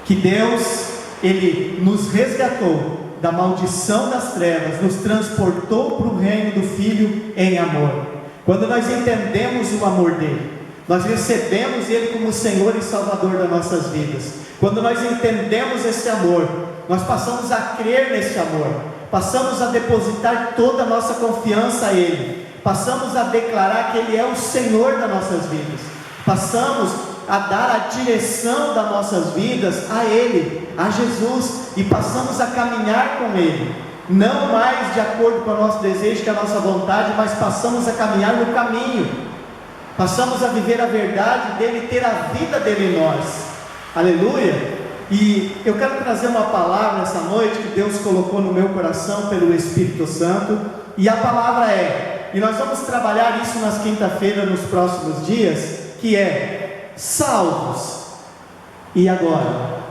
que Deus, Ele nos resgatou da maldição das trevas, nos transportou para o reino do Filho em amor. Quando nós entendemos o amor dele, nós recebemos ele como Senhor e Salvador das nossas vidas. Quando nós entendemos esse amor, nós passamos a crer nesse amor, passamos a depositar toda a nossa confiança a ele, passamos a declarar que ele é o Senhor das nossas vidas, passamos a dar a direção das nossas vidas a ele, a Jesus, e passamos a caminhar com ele, não mais de acordo com o nosso desejo, com a nossa vontade, mas passamos a caminhar no caminho, passamos a viver a verdade dele, ter a vida dele em nós. Aleluia. E eu quero trazer uma palavra essa noite que Deus colocou no meu coração pelo Espírito Santo, e a palavra é, e nós vamos trabalhar isso nas quinta-feiras, nos próximos dias, que é: salvos. E agora?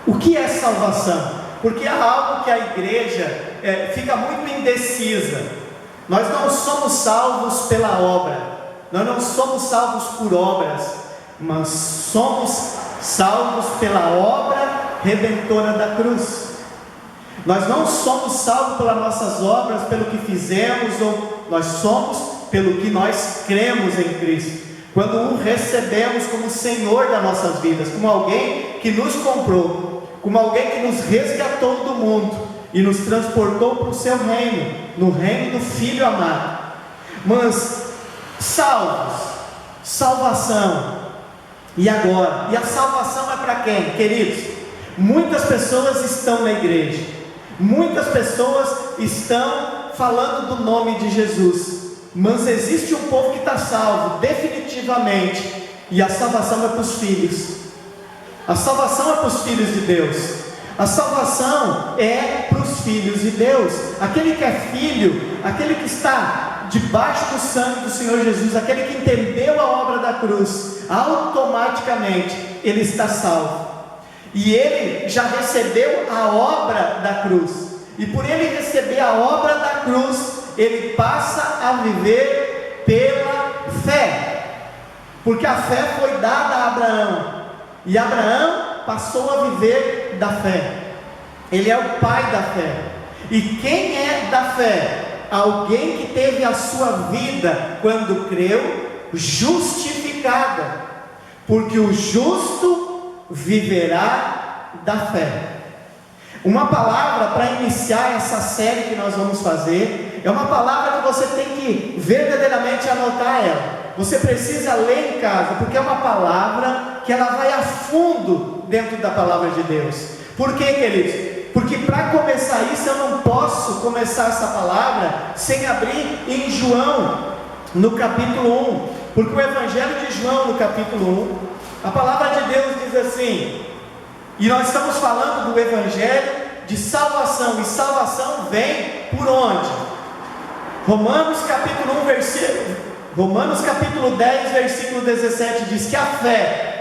O que é salvação? Porque é algo que a igreja fica muito indecisa. Nós não somos salvos pela obra, nós não somos salvos por obras, mas somos salvos pela obra redentora da cruz. Nós não somos salvos pelas nossas obras, pelo que fizemos, ou nós somos pelo que nós cremos em Cristo. Quando o recebemos como Senhor das nossas vidas, como alguém que nos comprou, como alguém que nos resgatou do mundo e nos transportou para o seu reino, no reino do Filho amado. Mas salvos, salvação. E agora? E a salvação é para quem, queridos? Muitas pessoas estão na igreja, muitas pessoas estão falando do nome de Jesus, mas existe um povo que está salvo definitivamente, e a salvação é para os filhos. A salvação é para os filhos de Deus. A salvação é para os filhos de Deus. Aquele que é filho, aquele que está debaixo do sangue do Senhor Jesus, aquele que entendeu a obra da cruz, automaticamente ele está salvo. E ele já recebeu a obra da cruz, e por ele receber a obra da cruz, ele passa a viver pela fé, porque a fé foi dada a Abraão, e Abraão passou a viver da fé. Ele é o pai da fé. E quem é da fé? Alguém que teve a sua vida, quando creu, justificada, porque o justo viverá da fé. Uma palavra para iniciar essa série que nós vamos fazer, é uma palavra que você tem que verdadeiramente anotar ela. Você precisa ler em casa, porque é uma palavra que ela vai a fundo dentro da palavra de Deus. Por quê, queridos? Porque para começar isso, eu não posso começar essa palavra sem abrir em João, no capítulo 1, porque o Evangelho de João, no capítulo 1, a palavra de Deus diz assim, e nós estamos falando do Evangelho de salvação, e salvação vem por onde? Romanos capítulo 10, versículo 17 diz que a fé,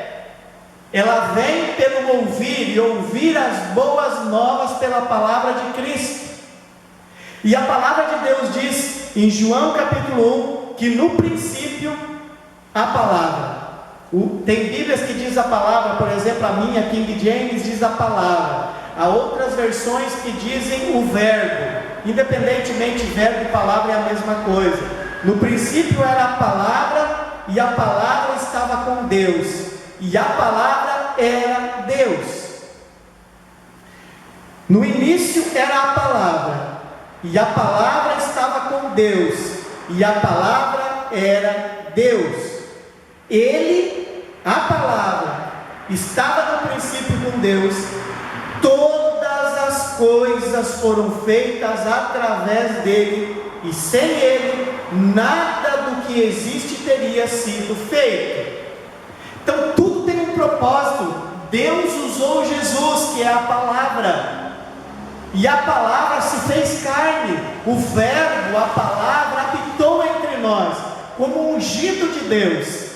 ela vem pelo ouvir, e ouvir as boas novas pela palavra de Cristo. E a palavra de Deus diz em João capítulo 1, que no princípio a palavra. Tem Bíblias que diz a palavra, por exemplo, a minha King James diz a palavra. Há outras versões que dizem o verbo. Independentemente, verbo e palavra é a mesma coisa. No princípio era a palavra, e a palavra estava com Deus, e a palavra era Deus. No início era a palavra, e a palavra estava com Deus, e a palavra era Deus. Ele, a palavra, estava no princípio com Deus. Todas as coisas foram feitas através dele, e sem ele, nada do que existe teria sido feito. Então tudo tem um propósito. Deus usou Jesus, que é a palavra, e a palavra se fez carne. O verbo, a palavra, habitou entre nós, como ungido de Deus.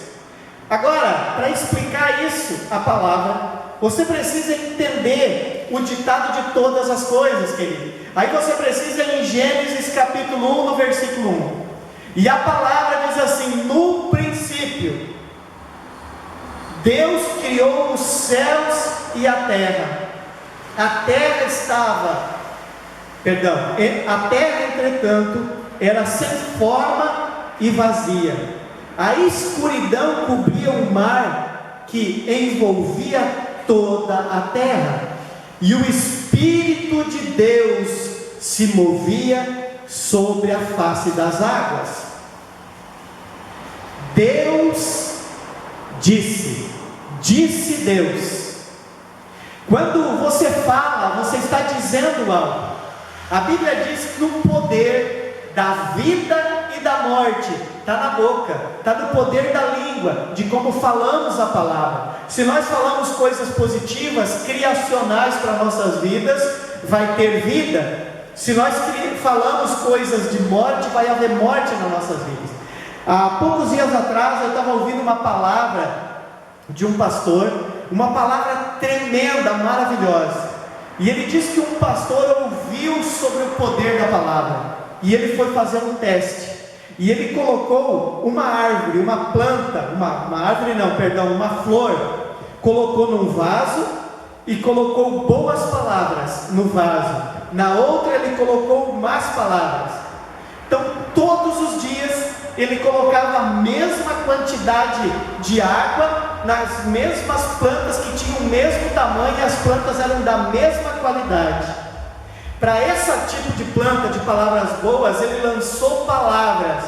Agora, para explicar isso, a palavra, você precisa entender o ditado de todas as coisas, querido. Aí você precisa ir em Gênesis capítulo 1, no versículo 1. E a palavra diz assim: no princípio, Deus criou os céus e a terra. A terra, entretanto, era sem forma e vazia. A escuridão cobria o mar que envolvia toda a terra, e o Espírito de Deus se movia sobre a face das águas. Deus disse Deus. Quando você fala, você está dizendo algo. A Bíblia diz que o poder da vida e da morte está na boca, está no poder da língua, de como falamos a palavra. Se nós falamos coisas positivas, criacionais para nossas vidas, vai ter vida. Se nós falamos coisas de morte, vai haver morte nas nossas vidas. Há poucos dias atrás eu estava ouvindo uma palavra de um pastor, uma palavra tremenda, maravilhosa. E ele disse que um pastor ouviu sobre o poder da palavra, e ele foi fazer um teste, e ele colocou uma árvore, uma planta, uma flor, colocou num vaso, e colocou boas palavras no vaso. Na outra ele colocou más palavras. Então todos os dias ele colocava a mesma quantidade de água nas mesmas plantas que tinham o mesmo tamanho, e as plantas eram da mesma qualidade. Para esse tipo de planta, de palavras boas, ele lançou palavras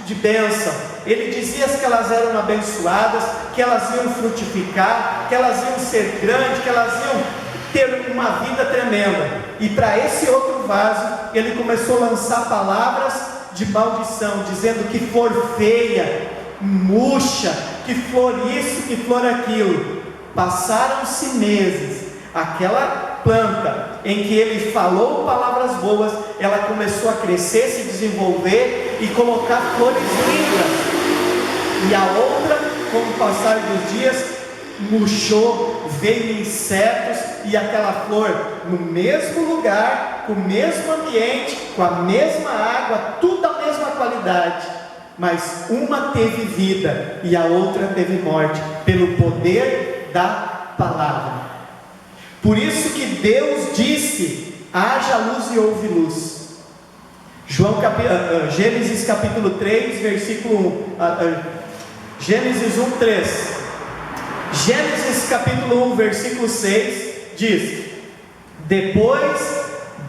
de bênção. Ele dizia que elas eram abençoadas, que elas iam frutificar, que elas iam ser grandes, que elas iam ter uma vida tremenda. E para esse outro vaso, ele começou a lançar palavras de maldição, dizendo que flor feia, murcha, que flor isso, que flor aquilo. Passaram-se meses, aquela planta em que ele falou palavras boas, ela começou a crescer, se desenvolver e colocar flores lindas. E a outra, com o passar dos dias, murchou, veio insetos, e aquela flor no mesmo lugar, com o mesmo ambiente, com a mesma água, tudo da mesma qualidade, mas uma teve vida e a outra teve morte, pelo poder da palavra. Por isso que Deus disse: haja luz e houve luz. Gênesis capítulo 3, versículo 1, Gênesis 1, 3. Gênesis capítulo 1, versículo 6 diz: depois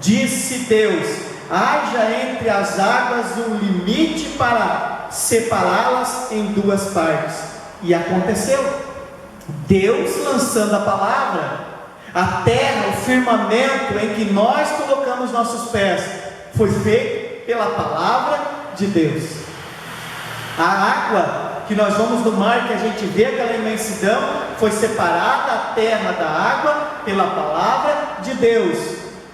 disse Deus: haja entre as águas um limite para separá-las em duas partes. E aconteceu. Deus lançando a palavra, a terra, o firmamento em que nós colocamos nossos pés, foi feito pela palavra de Deus. A água que nós vamos no mar, que a gente vê aquela imensidão, foi separada a terra da água pela palavra de Deus.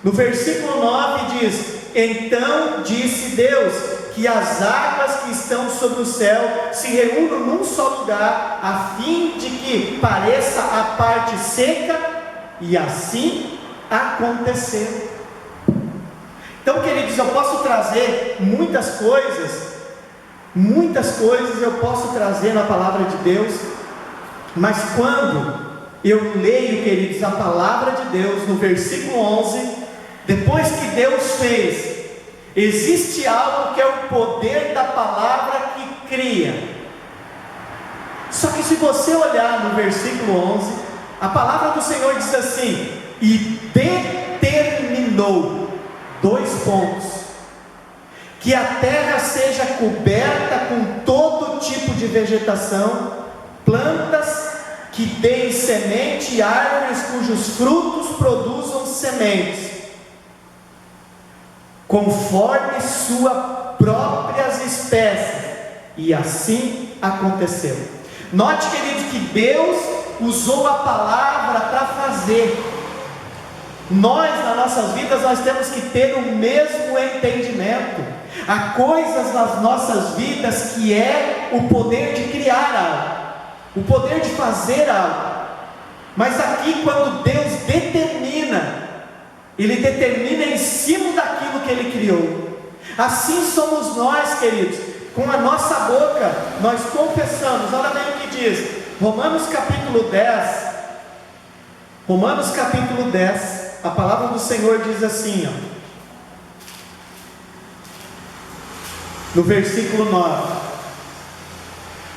No versículo 9 diz: então disse Deus que as águas que estão sobre o céu se reúnam num só lugar, a fim de que pareça a parte seca, e assim aconteceu. Então, queridos, eu posso trazer muitas coisas eu posso trazer na palavra de Deus, mas quando eu leio, queridos, a palavra de Deus, no versículo 11, depois que Deus fez, existe algo que é o poder da palavra que cria. Só que se você olhar no versículo 11, a palavra do Senhor diz assim: e determinou, que a terra seja coberta com todo tipo de vegetação, plantas que deem semente e árvores cujos frutos produzam sementes, conforme suas próprias espécies. E assim aconteceu. Note, queridos, que Deus usou a palavra para fazer. Nós, nas nossas vidas, nós temos que ter o mesmo entendimento. Há coisas nas nossas vidas que é o poder de criar algo, o poder de fazer algo. Mas aqui, quando Deus determina, Ele determina em cima daquilo que Ele criou. Assim somos nós, queridos. Com a nossa boca, nós confessamos. Olha bem o que diz: Romanos capítulo 10, a palavra do Senhor diz assim, no versículo 9: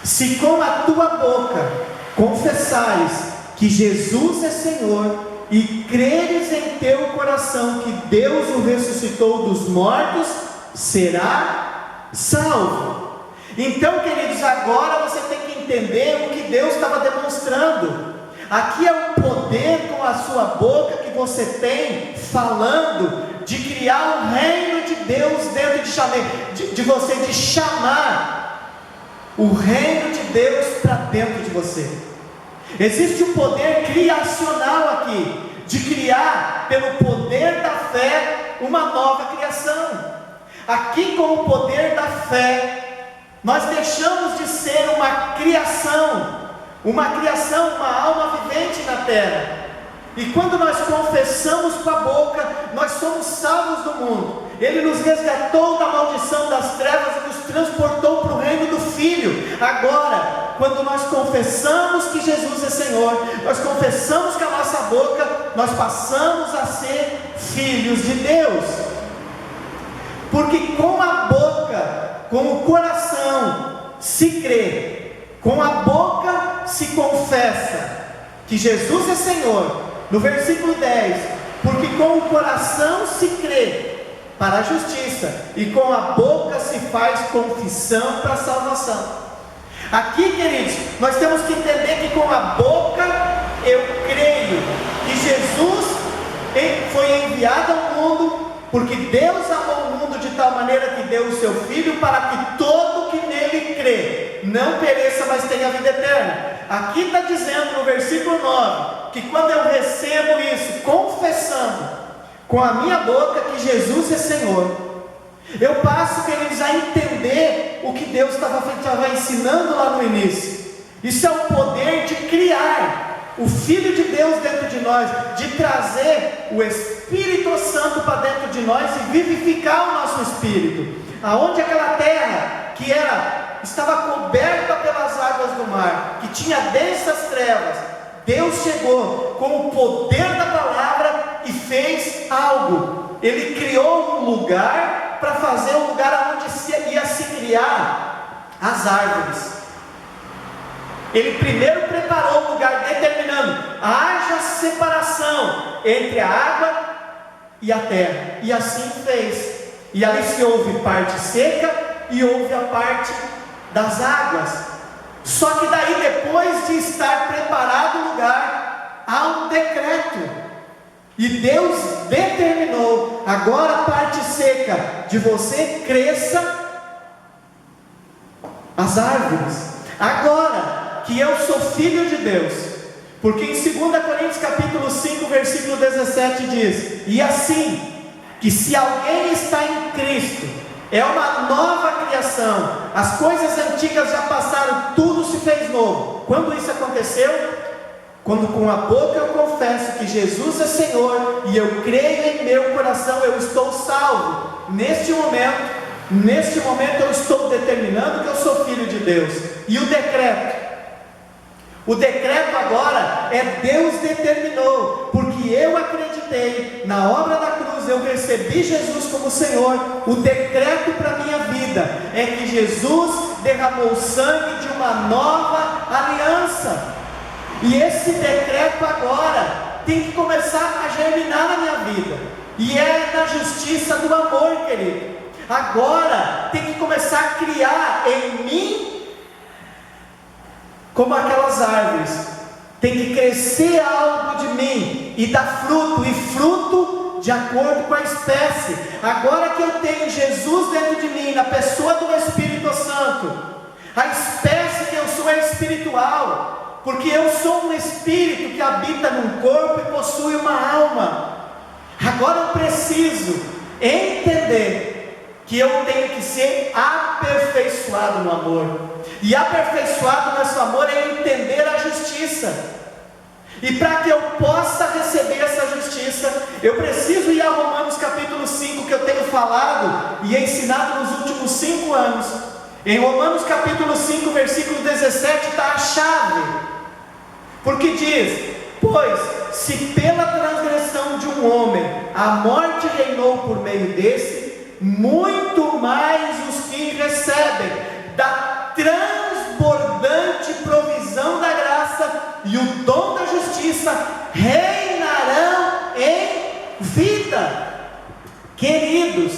se com a tua boca confessares que Jesus é Senhor, e creres em teu coração que Deus o ressuscitou dos mortos, será salvo. Então, queridos, agora você tem que entender o que Deus estava demonstrando. Aqui é o poder com a sua boca que você tem, falando de criar o reino de Deus dentro de você, de chamar o reino de Deus para dentro de você. Existe um poder criacional aqui, de criar pelo poder da fé uma nova criação. Aqui, com o poder da fé, nós deixamos de ser uma criação, uma alma vivente na terra. E quando nós confessamos com a boca, nós somos salvos do mundo. Ele nos resgatou da maldição das trevas e nos transportou para o reino do Filho. Agora, quando nós confessamos que Jesus é Senhor, nós confessamos com a nossa boca, nós passamos a ser filhos de Deus. Porque com a boca, com o coração se crê, com a boca se confessa que Jesus é Senhor. No versículo 10: porque com o coração se crê para a justiça, e com a boca se faz confissão para a salvação. Aqui, queridos, nós temos que entender que com a boca eu creio que Jesus foi enviado ao mundo, porque Deus amou o mundo de tal maneira que deu o seu Filho, para que todo que nele crê não pereça, mas tenha vida eterna. Aqui está dizendo no versículo 9, que quando eu recebo isso, confessando com a minha boca que Jesus é Senhor, eu passo, queridos, a entender o que Deus estava ensinando lá no início. Isso é o poder de criar o Filho de Deus dentro de nós, de trazer o Espírito Santo para dentro de nós e vivificar o nosso espírito. Aonde aquela terra que estava coberta pelas águas do mar, que tinha densas trevas, Deus chegou com o poder da palavra e fez algo. Ele criou um lugar para fazer um lugar onde ia se criar as árvores. Ele primeiro preparou o lugar, determinando: haja separação entre a água e a terra. E assim fez. E ali se houve parte seca e houve a parte das águas. Só que daí, depois de estar preparado o lugar, há um decreto. E Deus determinou: agora a parte seca de você cresça as árvores. Agora que eu sou filho de Deus, porque em 2 Coríntios capítulo 5, versículo 17 diz: e assim, que se alguém está em Cristo, é uma nova criação, as coisas antigas já passaram, tudo se fez novo. Quando isso aconteceu? Quando com a boca eu confesso que Jesus é Senhor, e eu creio em meu coração, eu estou salvo. Neste momento eu estou determinando que eu sou filho de Deus. E o decreto agora é Deus determinou, porque eu acreditei na obra da cruz, eu recebi Jesus como Senhor. O decreto para a minha vida é que Jesus derramou o sangue de uma nova aliança. E esse decreto agora tem que começar a germinar na minha vida, e é na justiça do amor, querido. Agora tem que começar a criar em mim como aquelas árvores. Tem que crescer algo de mim e dar fruto, e fruto de acordo com a espécie. Agora que eu tenho Jesus dentro de mim, na pessoa do Espírito Santo, a espécie que eu sou é espiritual, porque eu sou um espírito que habita num corpo e possui uma alma. Agora eu preciso entender que eu tenho que ser aperfeiçoado no amor. E aperfeiçoado nesse amor é entender a justiça. E para que eu possa receber essa justiça, eu preciso ir a Romanos capítulo 5, que eu tenho falado e ensinado nos últimos 5 anos. Em Romanos capítulo 5, versículo 17 está a chave porque diz: pois se pela transgressão de um homem a morte reinou por meio desse, muito mais os que recebem da transbordante provisão da graça e o dom da justiça reinarão em vida. Queridos,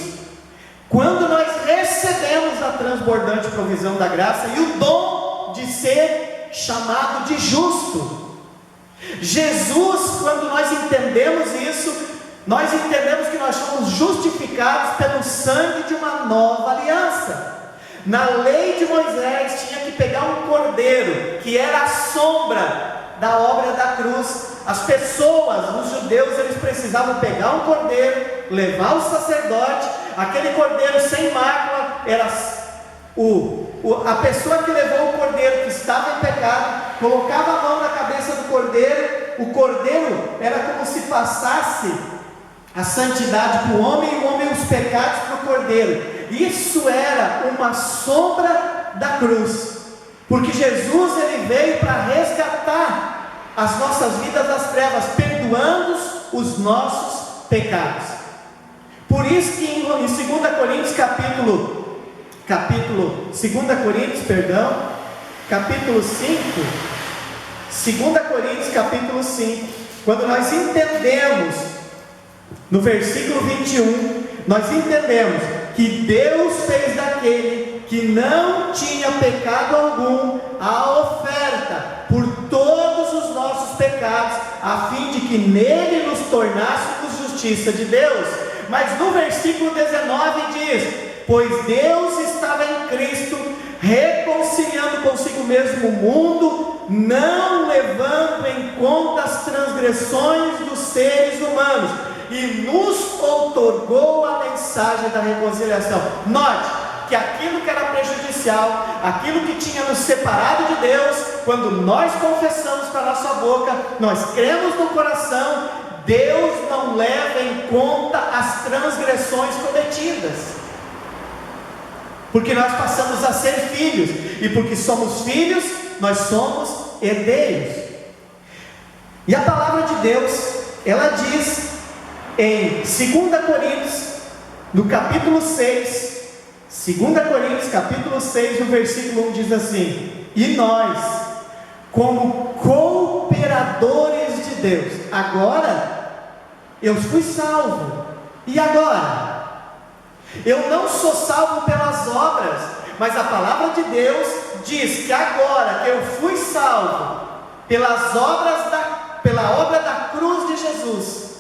quando nós recebemos a transbordante provisão da graça e o dom de ser chamado de justo, Jesus, quando nós entendemos isso, nós entendemos que nós somos justificados pelo sangue de uma nova aliança. Na lei de Moisés tinha que pegar um cordeiro, que era a sombra da obra da cruz. As pessoas, os judeus, eles precisavam pegar um cordeiro, levar ao sacerdote. Aquele cordeiro sem mácula era a pessoa que levou o cordeiro que estava em pecado, colocava a mão na cabeça do cordeiro. O cordeiro era como se passasse a santidade para o homem e o homem os pecados para o cordeiro. Isso era uma sombra da cruz, porque Jesus ele veio para resgatar as nossas vidas das trevas, perdoando os nossos pecados. Por isso que em 2 Coríntios capítulo 5, quando nós entendemos no versículo 21, nós entendemos que Deus fez daquele que não tinha pecado algum a oferta por todos os nossos pecados, a fim de que nele nos tornássemos justiça de Deus. Mas no versículo 19 diz: pois Deus estava em Cristo, reconciliando consigo mesmo o mundo, não levando em conta as transgressões dos seres humanos, e nos outorgou a mensagem da reconciliação. Note que aquilo que era prejudicial, aquilo que tinha nos separado de Deus, quando nós confessamos com a nossa boca, nós cremos no coração, Deus não leva em conta as transgressões cometidas, porque nós passamos a ser filhos, e porque somos filhos, nós somos herdeiros. E a palavra de Deus, ela diz em 2 Coríntios, no capítulo 6, 2 Coríntios capítulo 6, no versículo 1 diz assim: e nós, como cooperadores de Deus, agora eu fui salvo, e agora? Eu não sou salvo pelas obras, mas a palavra de Deus diz que agora que eu fui salvo pelas obras pela obra da cruz de Jesus,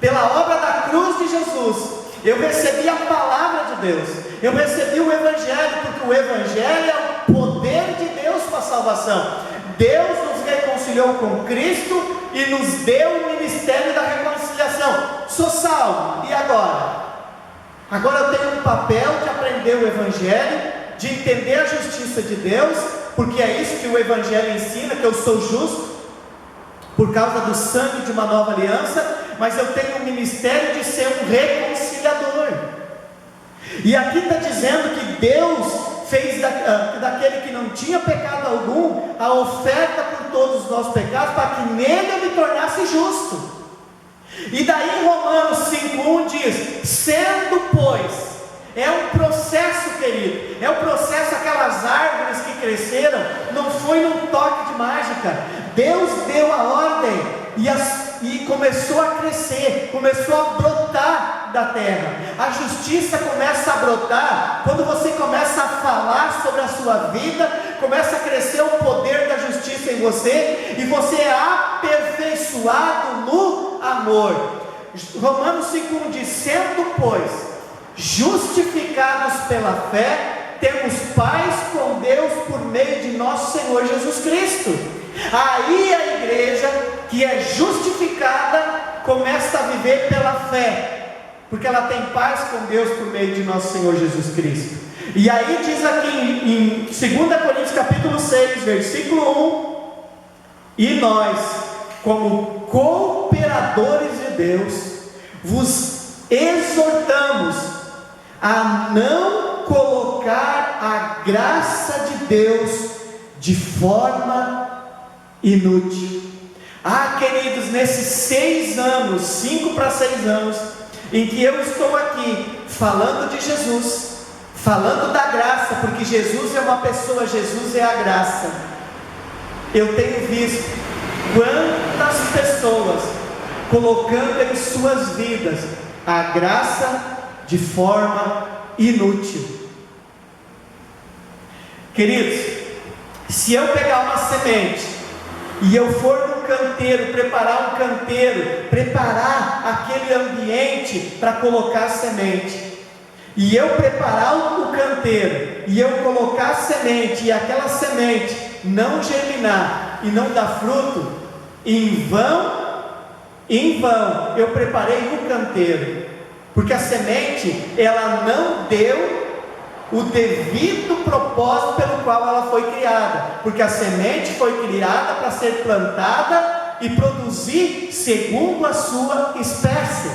pela obra da cruz de Jesus, eu recebi a palavra de Deus, eu recebi o Evangelho, porque o Evangelho é o poder de Deus para a salvação. Deus nos reconciliou com Cristo e nos deu o ministério da reconciliação. Sou salvo, e agora? Agora eu tenho um papel de aprender o Evangelho, de entender a justiça de Deus, porque é isso que o Evangelho ensina, que eu sou justo por causa do sangue de uma nova aliança, mas eu tenho o ministério de ser um reconciliador. E aqui está dizendo que Deus fez daquele que não tinha pecado algum a oferta por todos os nossos pecados, para que nele eu me tornasse justo. E daí em Romanos 5,1 diz: sendo, pois, é um processo, querido, é um processo. Aquelas árvores que cresceram, não foi num toque de mágica. Deus deu a ordem e começou a crescer, começou a brotar da terra. A justiça começa a brotar quando você começa a falar sobre a sua vida, começa a crescer o poder da justiça em você, e você é aperfeiçoado no amor. Romanos 5,1 diz: sendo, pois, justificados pela fé, temos paz com Deus por meio de nosso Senhor Jesus Cristo. Aí a igreja que é justificada começa a viver pela fé, porque ela tem paz com Deus por meio de nosso Senhor Jesus Cristo. E aí diz aqui em 2 Coríntios capítulo 6, versículo 1: e nós, como cooperadores de Deus, vos exortamos a não colocar a graça de Deus de forma inútil. Queridos, nesses 6 anos, 5 para 6 anos, em que eu estou aqui falando de Jesus, falando da graça, porque Jesus é uma pessoa, Jesus é a graça, eu tenho visto quantas pessoas colocando em suas vidas a graça de forma inútil. Queridos, se eu pegar uma semente e eu for no canteiro, preparar um canteiro, preparar aquele ambiente para colocar semente, e eu preparar o canteiro, e eu colocar semente, e aquela semente não germinar e não dar fruto, em vão eu preparei o canteiro, porque a semente, ela não deu o devido propósito pelo qual ela foi criada, porque a semente foi criada para ser plantada e produzir segundo a sua espécie.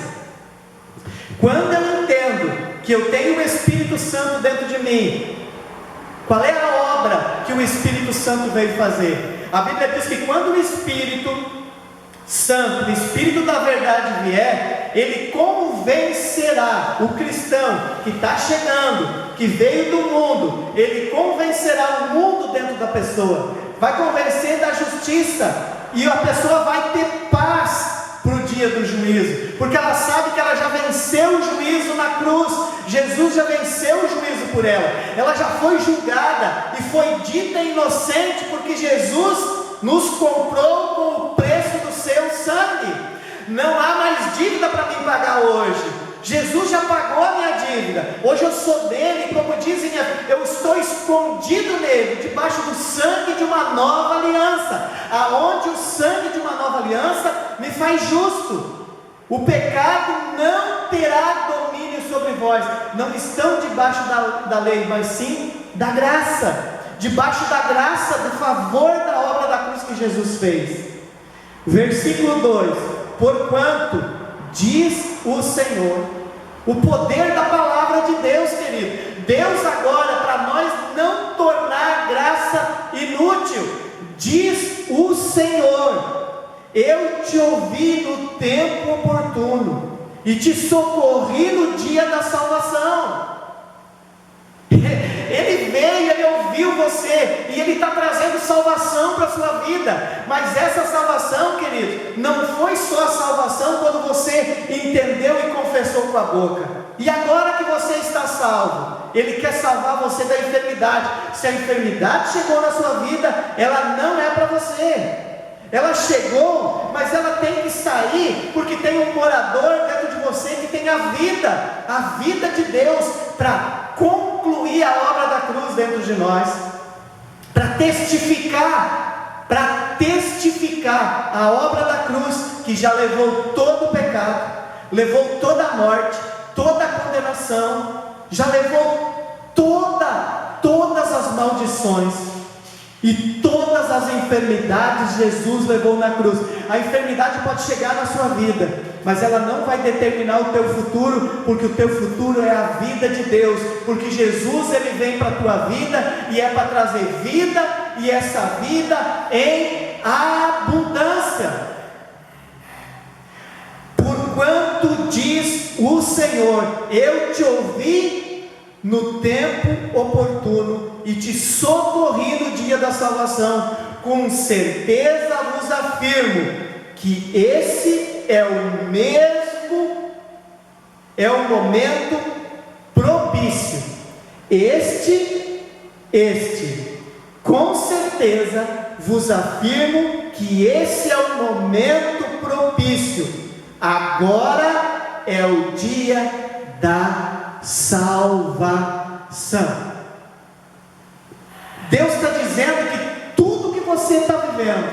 Quando eu entendo que eu tenho o Espírito Santo dentro de mim, qual é a obra que o Espírito Santo veio fazer? A Bíblia diz que quando o Espírito Santo, o Espírito da verdade vier, ele convencerá o cristão que está chegando, que veio do mundo, ele convencerá o mundo dentro da pessoa, vai convencer da justiça, e a pessoa vai ter paz para o dia do juízo, porque ela sabe que ela já venceu o juízo na cruz. Jesus já venceu o juízo por ela já foi julgada e foi dita inocente, porque Jesus nos comprou com o preço do seu sangue. Não há mais dívida para mim pagar hoje. Jesus já pagou a minha dívida. Hoje eu sou dele, como dizem, eu estou escondido nele, debaixo do sangue de uma nova aliança, aonde o sangue de uma nova aliança me faz justo. O pecado não terá domínio sobre vós. Não estão debaixo da lei, mas sim da graça, debaixo da graça, do favor da obra da cruz que Jesus fez. Versículo 2: porquanto, diz o Senhor, o poder da palavra de Deus, querido. Deus agora, para nós não tornar a graça inútil, diz o Senhor: eu te ouvi no tempo oportuno, e te socorri no dia da salvação. Ele veio, ele ouviu você, e ele está trazendo salvação para a sua vida. Mas essa salvação, querido, não foi só a salvação quando você entendeu e confessou com a boca. E agora que você está salvo, ele quer salvar você da enfermidade. Se a enfermidade chegou na sua vida, ela não é para você. Ela chegou, mas ela tem que sair, porque tem um morador dentro de você que tem a vida de Deus, para concluir a obra da cruz dentro de nós, para testificar a obra da cruz, que já levou todo o pecado, levou toda a morte, toda a condenação, já levou todas as maldições, e todas as enfermidades Jesus levou na cruz. A enfermidade pode chegar na sua vida, mas ela não vai determinar o teu futuro, porque o teu futuro é a vida de Deus, porque Jesus, ele vem para a tua vida, e é para trazer vida, e essa vida em abundância. Porquanto, diz o Senhor, eu te ouvi no tempo oportuno, e te socorri no dia da salvação. Com certeza vos afirmo que esse é o momento propício. Com certeza vos afirmo que esse é o momento propício. Agora é o dia da salvação. Deus está dizendo que tudo que você está vivendo,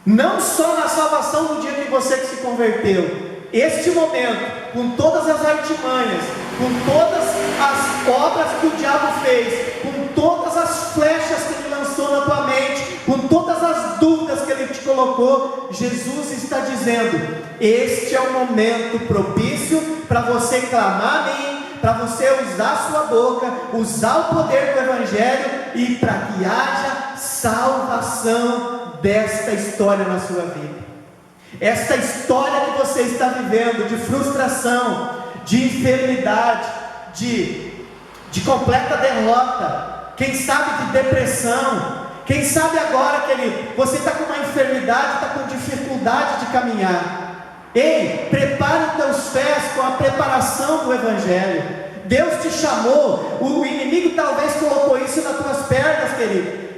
não só na salvação do dia que você se converteu, este momento, com todas as artimanhas, com todas as obras que o diabo fez, com todas as flechas que ele lançou na tua mente, com todas as dúvidas que ele te colocou, Jesus está dizendo: este é o momento propício para você clamar a mim, para você usar a sua boca, usar o poder do Evangelho, e para que haja salvação desta história na sua vida. Esta história que você está vivendo de frustração, de enfermidade, de completa derrota, quem sabe de depressão, quem sabe agora, querido, você está com uma enfermidade, está com dificuldade de caminhar. Ei, prepare os teus pés com a preparação do Evangelho. Deus te chamou, o inimigo talvez colocou isso nas tuas pernas, querido.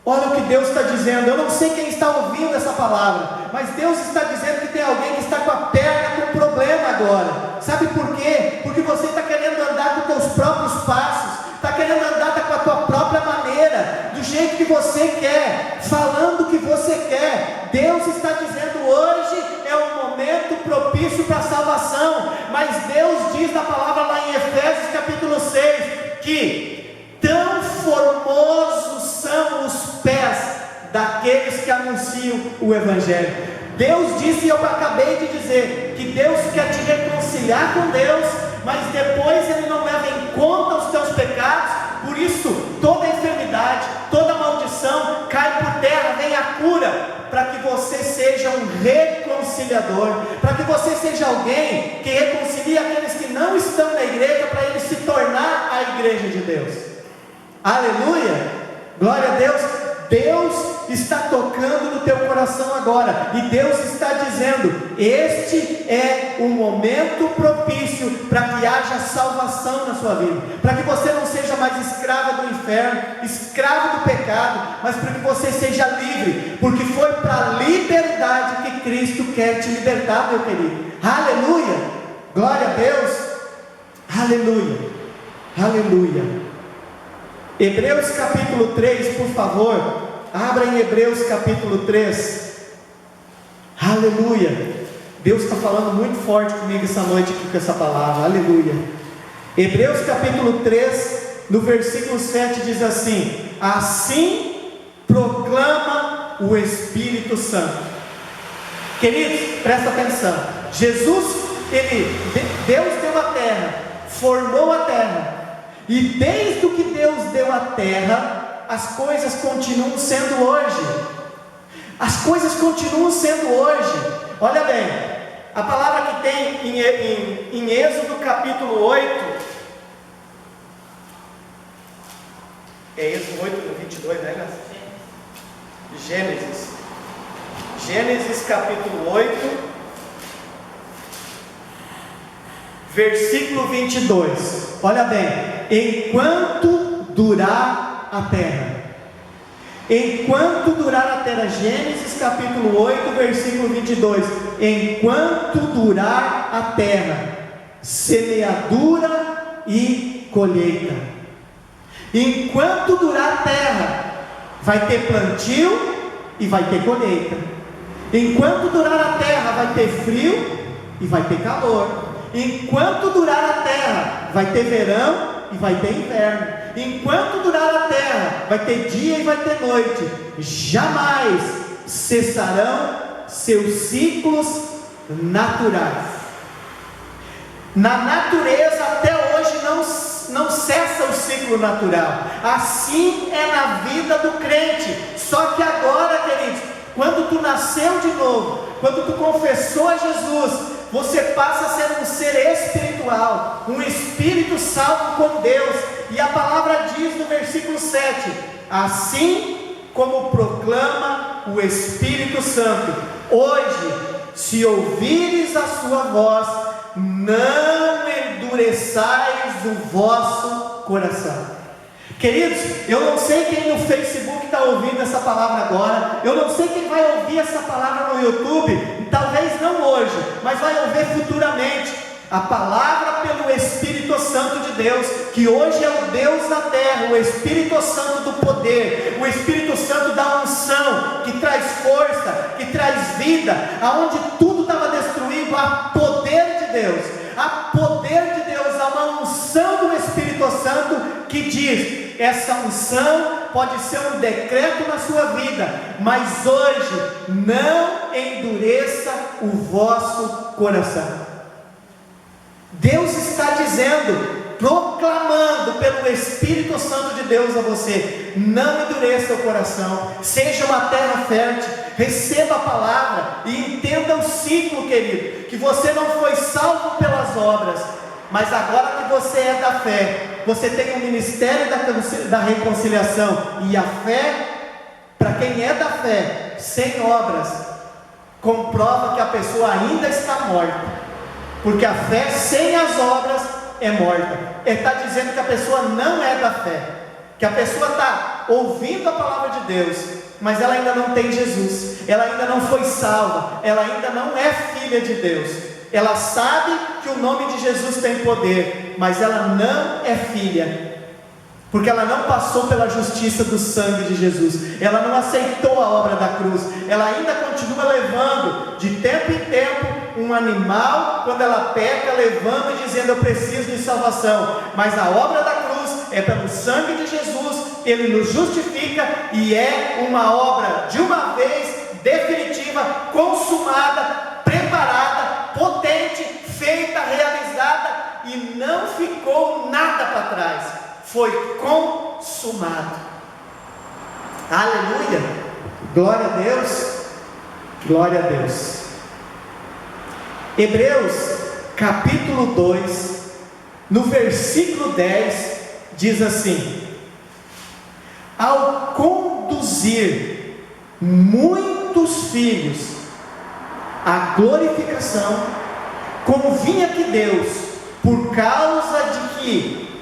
Olha o que Deus está dizendo. Eu não sei quem está ouvindo essa palavra, mas Deus está dizendo que tem alguém que está com a perna com problema agora. Sabe por quê? Porque você está querendo andar com os teus próprios passos, está querendo andar com a tua própria maneira, do jeito que você quer, falando o que você quer. Deus está dizendo: hoje é um momento propício para a salvação. Mas Deus diz na palavra lá em Efésios capítulo 6 que tão formosos são os pés daqueles que anunciam o Evangelho. Deus disse, e eu acabei de dizer, que Deus quer te reconciliar com Deus, mas depois Ele não leva em conta os teus pecados. Por isso, toda enfermidade, toda maldição cai por terra, vem a cura, para que você seja um reconciliador, para que você seja alguém que reconcilia aqueles que não estão na igreja, para eles se tornar a igreja de Deus. Aleluia, glória a Deus. Deus está tocando no teu coração agora, e Deus está dizendo: este é o momento propício para que haja salvação na sua vida, para que você não seja mais escravo do inferno, escravo do pecado, mas para que você seja livre, porque foi para a liberdade que Cristo quer te libertar, meu querido. Aleluia, glória a Deus, aleluia, aleluia. Hebreus capítulo 3, por favor, abra em Hebreus capítulo 3, aleluia. Deus está falando muito forte comigo essa noite aqui com essa palavra, aleluia. Hebreus capítulo 3, no versículo 7 diz assim: assim proclama o Espírito Santo. Queridos, presta atenção. Deus deu a terra, formou a terra, e desde que Deus deu a terra, as coisas continuam sendo hoje. As coisas continuam sendo hoje. Olha bem, a palavra que tem em Êxodo capítulo 8, é Êxodo 8, 22, né, Gênesis capítulo 8, versículo 22, olha bem: enquanto durar a terra, enquanto durar a terra, Gênesis capítulo 8, versículo 22, enquanto durar a terra, semeadura e colheita. Enquanto durar a terra, vai ter plantio e vai ter colheita. Enquanto durar a terra, vai ter frio e vai ter calor. Enquanto durar a terra, vai ter verão e vai ter inverno. Enquanto durar a terra, vai ter dia e vai ter noite. Jamais cessarão seus ciclos naturais. Na natureza até hoje não cessa o ciclo natural. Assim é na vida do crente. Só que agora, queridos, quando tu nasceu de novo, quando tu confessou a Jesus, você passa a ser um ser espiritual, um espírito salvo com Deus. E a palavra diz no versículo 7: assim como proclama o Espírito Santo, hoje, se ouvires a sua voz, não endureçais o vosso coração. Queridos, eu não sei quem no Facebook está ouvindo essa palavra agora, eu não sei quem vai ouvir essa palavra no YouTube, talvez não hoje, mas vai ouvir futuramente. A palavra pelo Espírito Santo de Deus, que hoje é o Deus da terra, o Espírito Santo do poder, o Espírito Santo da unção, que traz força, que traz vida, aonde tudo estava destruído, há poder de Deus, há poder de Deus, há uma unção do Espírito Santo que diz: essa unção pode ser um decreto na sua vida, mas hoje não endureça o vosso coração. Deus está dizendo: proclamando pelo Espírito Santo de Deus a você: não endureça o coração, seja uma terra fértil, receba a palavra e entenda o ciclo, querido, que você não foi salvo pelas obras, mas agora que você é da fé, você tem o ministério da reconciliação, e a fé, para quem é da fé, sem obras, comprova que a pessoa ainda está morta, porque a fé sem as obras é morta. Ele está dizendo que a pessoa não é da fé, que a pessoa está ouvindo a palavra de Deus, mas ela ainda não tem Jesus, ela ainda não foi salva, ela ainda não é filha de Deus. Ela sabe que o nome de Jesus tem poder, mas ela não é filha, porque ela não passou pela justiça do sangue de Jesus, ela não aceitou a obra da cruz, ela ainda continua levando de tempo em tempo um animal, quando ela peca, levando e dizendo: eu preciso de salvação. Mas a obra da cruz é pelo sangue de Jesus, ele nos justifica, e é uma obra de uma vez, definitiva, consumada, preparada, potente, feita, realizada, e não ficou nada para trás, foi consumado. Aleluia, glória a Deus, glória a Deus. Hebreus capítulo 2, no versículo 10, diz assim: ao conduzir muitos filhos à glorificação, convinha que Deus, por causa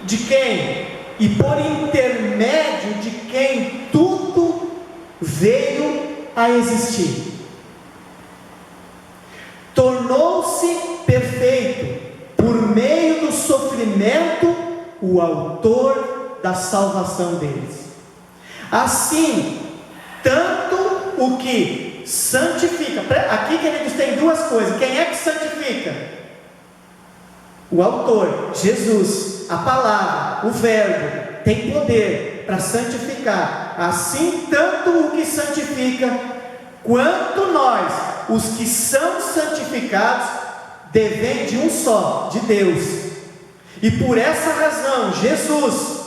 de quem e por intermédio de quem tudo veio a existir, tornou-se perfeito por meio do sofrimento o autor da salvação deles. Assim, tanto o que santifica, aqui, queridos, tem duas coisas. Quem é que santifica? O autor, Jesus, a palavra, o verbo, tem poder para santificar. Assim, tanto o que santifica, quanto nós, os que são santificados, devem de um só, de Deus. E por essa razão, Jesus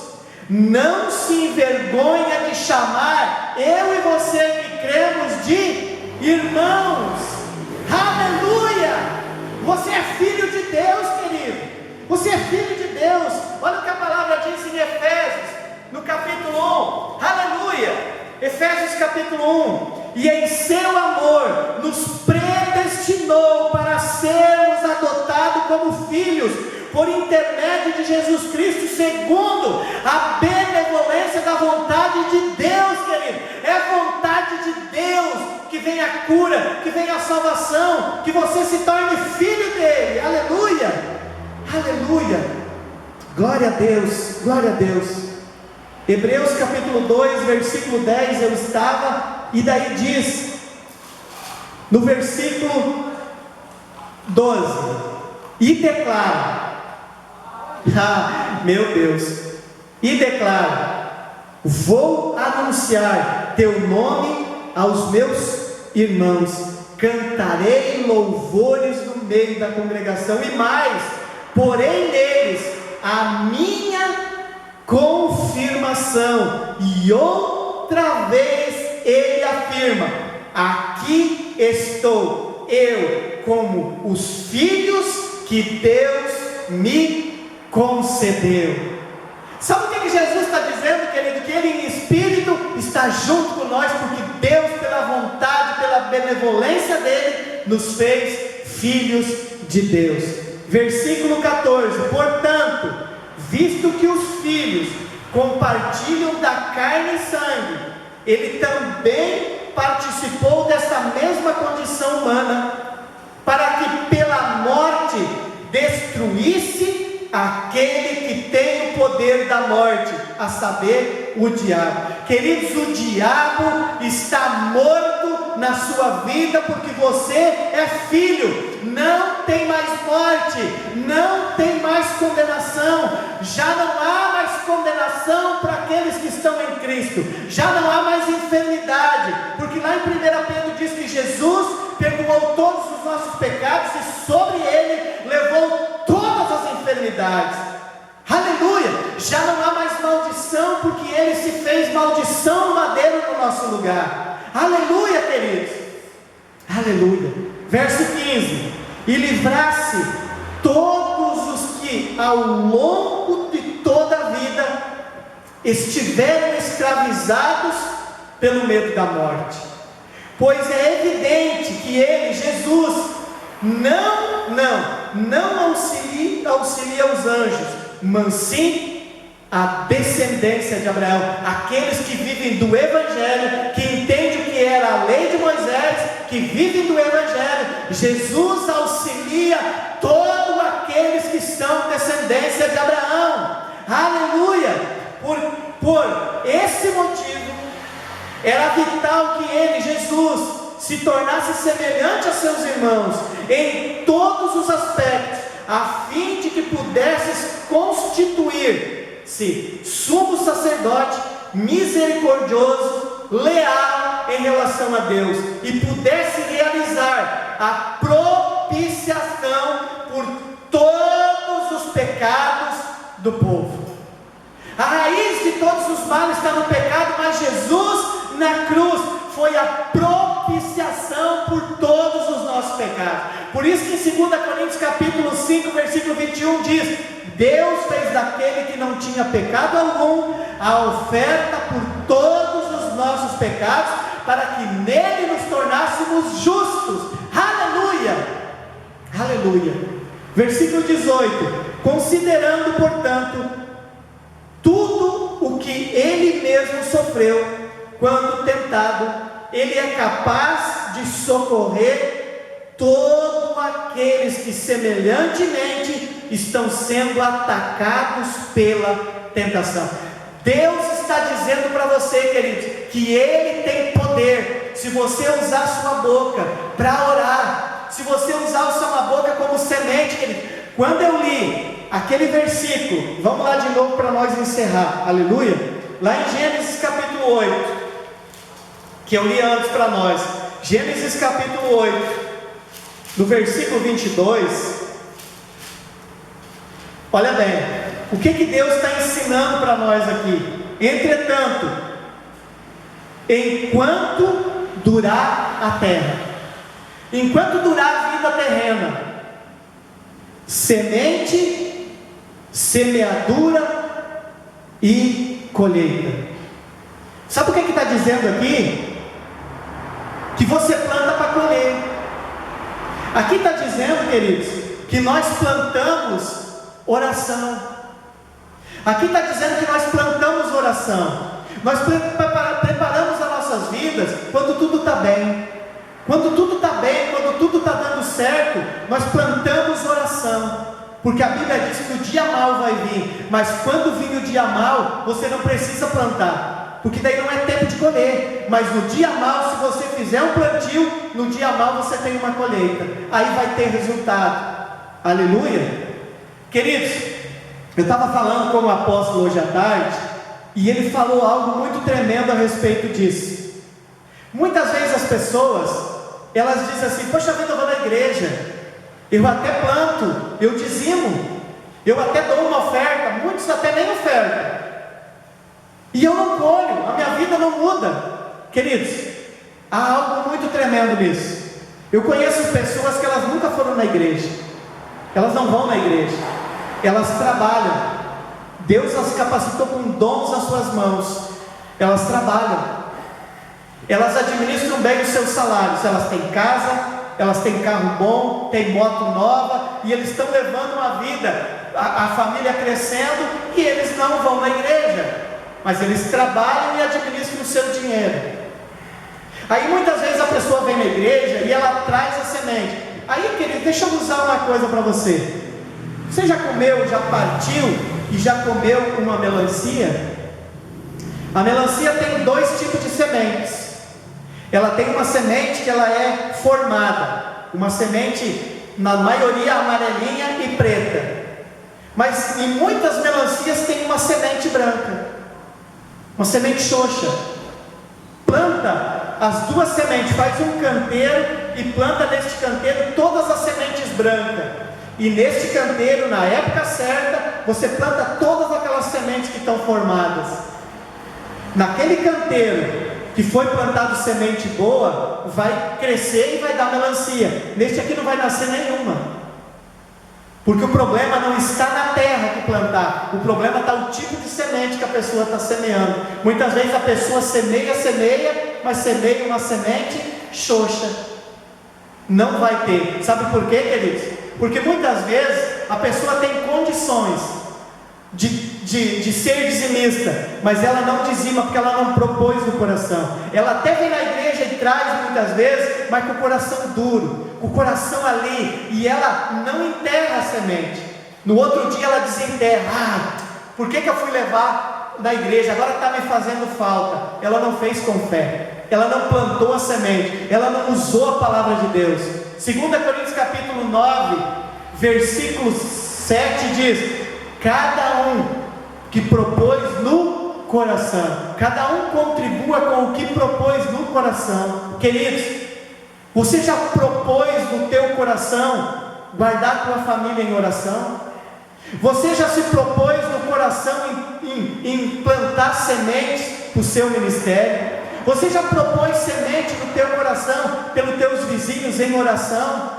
não se envergonha de chamar eu e você que cremos de irmãos. Aleluia! Você é filho de Deus, querido. Você é filho de Deus. Olha o que a palavra diz em Efésios, no capítulo 1. Aleluia! Efésios capítulo 1. E em seu amor nos predestinou para sermos adotados como filhos, por intermédio de Jesus Cristo, segundo a benevolência da vontade de Deus, querido. É a vontade de Deus que vem a cura, que vem a salvação, que você se torne filho dele. Aleluia, aleluia, glória a Deus, glória a Deus. Hebreus capítulo 2, versículo 10, eu estava, e daí diz, no versículo 12, e declara, meu Deus, e declara: vou anunciar teu nome aos meus irmãos, cantarei louvores no meio da congregação, e mais, porém neles a minha confirmação. E outra vez ele afirma: aqui estou eu, como os filhos que Deus me concedeu. Sabe o que Jesus está dizendo, querido? Que Ele em espírito está junto com nós, porque Deus, pela vontade, pela benevolência dEle, nos fez filhos de Deus. Versículo 14: portanto, visto que os filhos compartilham da carne e sangue, Ele também participou dessa mesma condição humana, para que pela morte destruísse aquele que tem o poder da morte, a saber, o diabo. Queridos, o diabo está morto na sua vida, porque você é filho. Não tem mais morte, não tem mais condenação, já não há mais condenação para aqueles que estão em Cristo, já não há mais enfermidade, porque lá em 1 Pedro diz que Jesus perdoou todos os nossos pecados e sobre Ele levou todas as enfermidades. Aleluia! aleluia, já não há mais maldição, porque Ele se fez maldição no madeiro no nosso lugar, aleluia, queridos, aleluia. Verso 15: e livrasse todos os que ao longo de toda a vida estiveram escravizados pelo medo da morte, pois é evidente que Ele, Jesus, não auxilia os anjos, mas sim a descendência de Abraão, aqueles que vivem do Evangelho, que entendem o que era a lei de Moisés, que vivem do Evangelho. Jesus auxilia todos aqueles que são descendência de Abraão, aleluia. Por esse motivo, era vital que Ele, Jesus, se tornasse semelhante a seus irmãos em todos os aspectos, a fim de que pudesse constituir-se sumo sacerdote misericordioso, leal em relação a Deus, e pudesse realizar a propiciação por todos os pecados do povo. A raiz de todos os males está no pecado, mas Jesus na cruz foi a propiciação por todos os nossos pecados. Por isso que em 2 Coríntios capítulo 5, versículo 21 diz: Deus fez daquele que não tinha pecado algum a oferta por todos os nossos pecados, para que nele nos tornássemos justos. Aleluia, aleluia. Versículo 18: considerando, portanto, tudo o que Ele mesmo sofreu quando tentado, Ele é capaz de socorrer todos aqueles que semelhantemente estão sendo atacados pela tentação. Deus está dizendo para você, querido, que Ele tem poder, se você usar sua boca para orar, se você usar a sua boca como semente, querido. Quando eu li aquele versículo, vamos lá de novo para nós encerrar, aleluia, lá em Gênesis capítulo 8, que eu li antes para nós, Gênesis capítulo 8, no versículo 22, olha bem, o que Deus está ensinando para nós aqui? Entretanto, enquanto durar a terra, enquanto durar a vida terrena, semente, semeadura e colheita. Sabe o que está dizendo aqui? Que você planta para colher. Aqui está dizendo, queridos, que nós plantamos oração. Aqui está dizendo que nós plantamos oração. Nós preparamos as nossas vidas quando tudo está bem. Quando tudo está bem, quando tudo está dando certo, nós plantamos oração. Porque a Bíblia diz que o dia mau vai vir, mas quando vir o dia mau, você não precisa plantar, porque daí não é tempo de colher. Mas no dia mau, se você fizer um plantio, no dia mau você tem uma colheita, aí vai ter resultado, aleluia. Queridos, eu estava falando com o apóstolo hoje à tarde, e ele falou algo muito tremendo a respeito disso. Muitas vezes as pessoas, elas dizem assim: poxa vida, eu vou na igreja, eu até planto, eu dizimo, eu até dou uma oferta, muitos até nem ofertam, e eu não colho, a minha vida não muda. Queridos, há algo muito tremendo nisso. Eu conheço pessoas que elas nunca foram na igreja, elas não vão na igreja, elas trabalham. Deus as capacitou com dons nas suas mãos, elas trabalham, elas administram bem os seus salários, elas têm casa, elas têm carro bom, têm moto nova, e eles estão levando uma vida, a família crescendo, e eles não vão na igreja, mas eles trabalham e administram o seu dinheiro. Aí muitas vezes a pessoa vem na igreja e ela traz a semente. Aí, querido, deixa eu usar uma coisa para você. Você já comeu, já partiu e já comeu uma melancia? A melancia tem dois tipos de sementes. Ela tem uma semente que ela é formada, uma semente na maioria amarelinha e preta, mas em muitas melancias tem uma semente branca, uma semente xoxa. Planta as duas sementes, faz um canteiro e planta neste canteiro todas as sementes brancas, e neste canteiro, na época certa, você planta todas aquelas sementes que estão formadas. Naquele canteiro que foi plantado semente boa, vai crescer e vai dar melancia. Neste aqui não vai nascer nenhuma. Porque o problema não está na terra que plantar, o problema está no tipo de semente que a pessoa está semeando. Muitas vezes a pessoa semeia, mas semeia uma semente xoxa. Não vai ter. Sabe por quê, queridos? Porque muitas vezes a pessoa tem condições de ser dizimista, mas ela não dizima porque ela não propôs no coração. Ela até vem na igreja e traz muitas vezes, mas com o coração duro, com o coração ali, e ela não enterra a semente. No outro dia ela desenterra. Por que eu fui levar na igreja? Agora está me fazendo falta. Ela não fez com fé, ela não plantou a semente, ela não usou a palavra de Deus. 2 Coríntios capítulo 9, versículo 7 diz: cada um que propôs no coração, cada um contribua com o que propôs no coração. Queridos, você já propôs no teu coração guardar tua família em oração? Você já se propôs no coração em plantar sementes para o seu ministério? Você já propôs semente no teu coração pelos teus vizinhos em oração?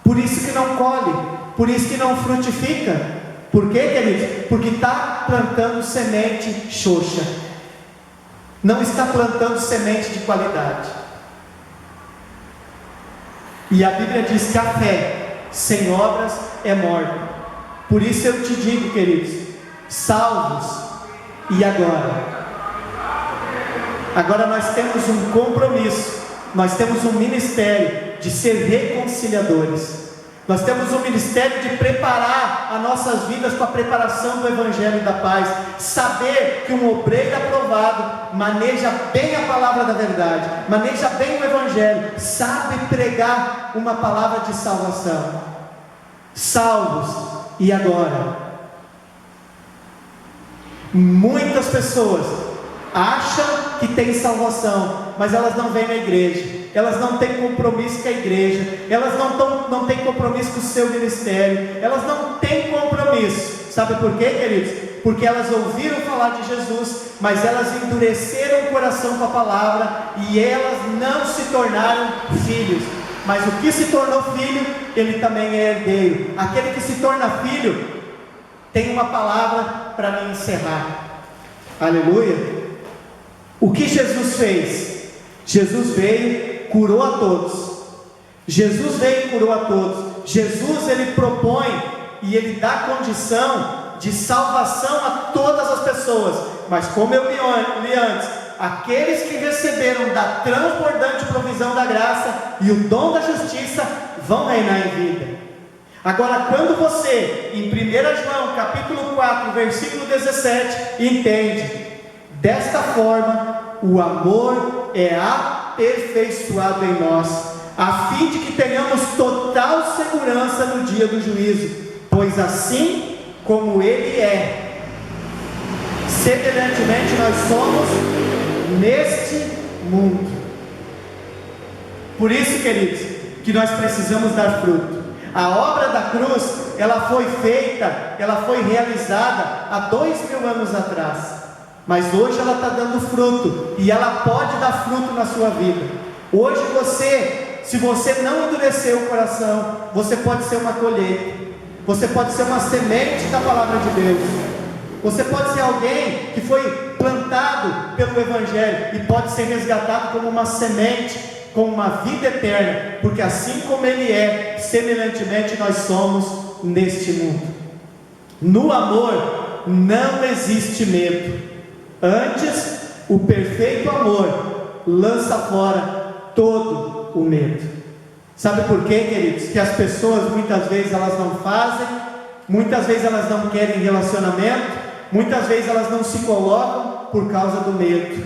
Por isso que não colhe, por isso que não frutifica. Por quê, queridos? Porque está plantando semente xoxa, não está plantando semente de qualidade. E a Bíblia diz que a fé sem obras é morta. Por isso eu te digo, queridos, salvos, e agora? Agora nós temos um compromisso, nós temos um ministério de ser reconciliadores. Nós temos um ministério de preparar as nossas vidas para a preparação do Evangelho da Paz. Saber que um obreiro aprovado maneja bem a palavra da verdade, maneja bem o Evangelho, sabe pregar uma palavra de salvação. Salvos, e agora? Muitas pessoas acham que tem salvação, mas elas não vêm na igreja, elas não têm compromisso com a igreja, elas não têm compromisso com o seu ministério, elas não têm compromisso. Sabe por quê, queridos? Porque elas ouviram falar de Jesus, mas elas endureceram o coração com a palavra, e elas não se tornaram filhos. Mas o que se tornou filho, ele também é herdeiro. Aquele que se torna filho, tem uma palavra para me encerrar. Aleluia. O que Jesus fez? Jesus veio, curou a todos. Jesus veio e curou a todos. Jesus, ele propõe e ele dá condição de salvação a todas as pessoas. Mas como eu li antes, aqueles que receberam da transbordante provisão da graça e o dom da justiça vão reinar em vida. Agora, quando você, em 1 João capítulo 4, versículo 17, entende: desta forma, o amor é aperfeiçoado em nós, a fim de que tenhamos total segurança no dia do juízo, pois assim como Ele é, semelhantemente nós somos neste mundo. Por isso, queridos, que nós precisamos dar fruto. A obra da cruz, ela foi feita, ela foi realizada há 2000 anos atrás. Mas hoje ela está dando fruto, e ela pode dar fruto na sua vida. Hoje você, se você não endurecer o coração, você pode ser uma colheita, você pode ser uma semente da palavra de Deus, você pode ser alguém que foi plantado pelo Evangelho, e pode ser resgatado como uma semente, com uma vida eterna, porque assim como Ele é, semelhantemente nós somos neste mundo. No amor não existe medo. Antes, o perfeito amor lança fora todo o medo. Sabe por quê, queridos? Que as pessoas muitas vezes elas não fazem, muitas vezes elas não querem relacionamento, muitas vezes elas não se colocam por causa do medo.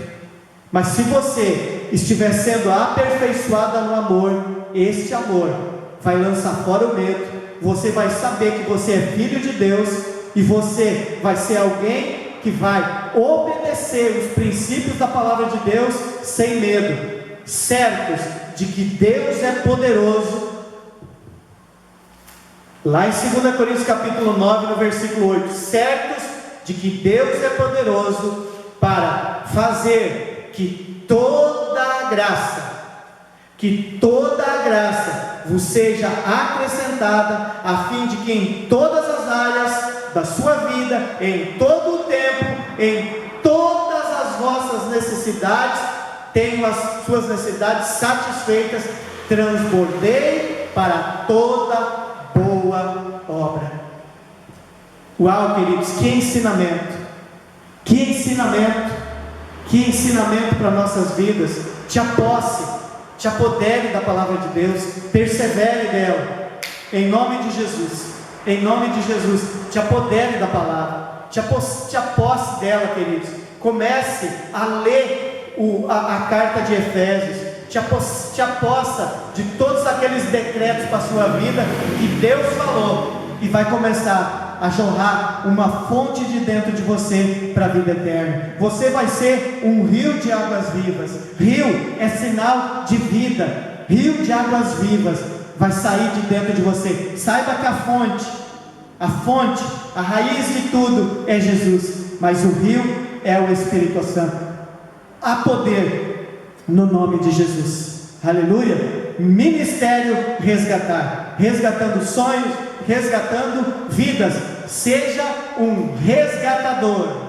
Mas se você estiver sendo aperfeiçoada no amor, este amor vai lançar fora o medo. Você vai saber que você é filho de Deus, e você vai ser alguém que vai obedecer os princípios da palavra de Deus sem medo, certos de que Deus é poderoso. Lá em 2 Coríntios capítulo 9, no versículo 8, certos de que Deus é poderoso para fazer que toda a graça vos seja acrescentada, a fim de que em todas as áreas da sua vida, em todo o tempo, em todas as vossas necessidades, tenham as suas necessidades satisfeitas, transbordei para toda boa obra. Uau, queridos, que ensinamento! Que ensinamento! Que ensinamento para nossas vidas! Te apodere da palavra de Deus, persevere dela, em nome de Jesus, em nome de Jesus. Te apodere da palavra, te aposse dela, queridos. Comece a ler a carta de Efésios, te apossa de todos aqueles decretos para a sua vida que Deus falou, e vai começar a jorrar uma fonte de dentro de você para a vida eterna. Você vai ser um rio de águas vivas. Rio é sinal de vida. Rio de águas vivas vai sair de dentro de você. Saiba que a fonte, a raiz de tudo é Jesus, mas o rio é o Espírito Santo. Há poder no nome de Jesus. Aleluia. Ministério resgatar, resgatando sonhos, resgatando vidas. Seja um resgatador.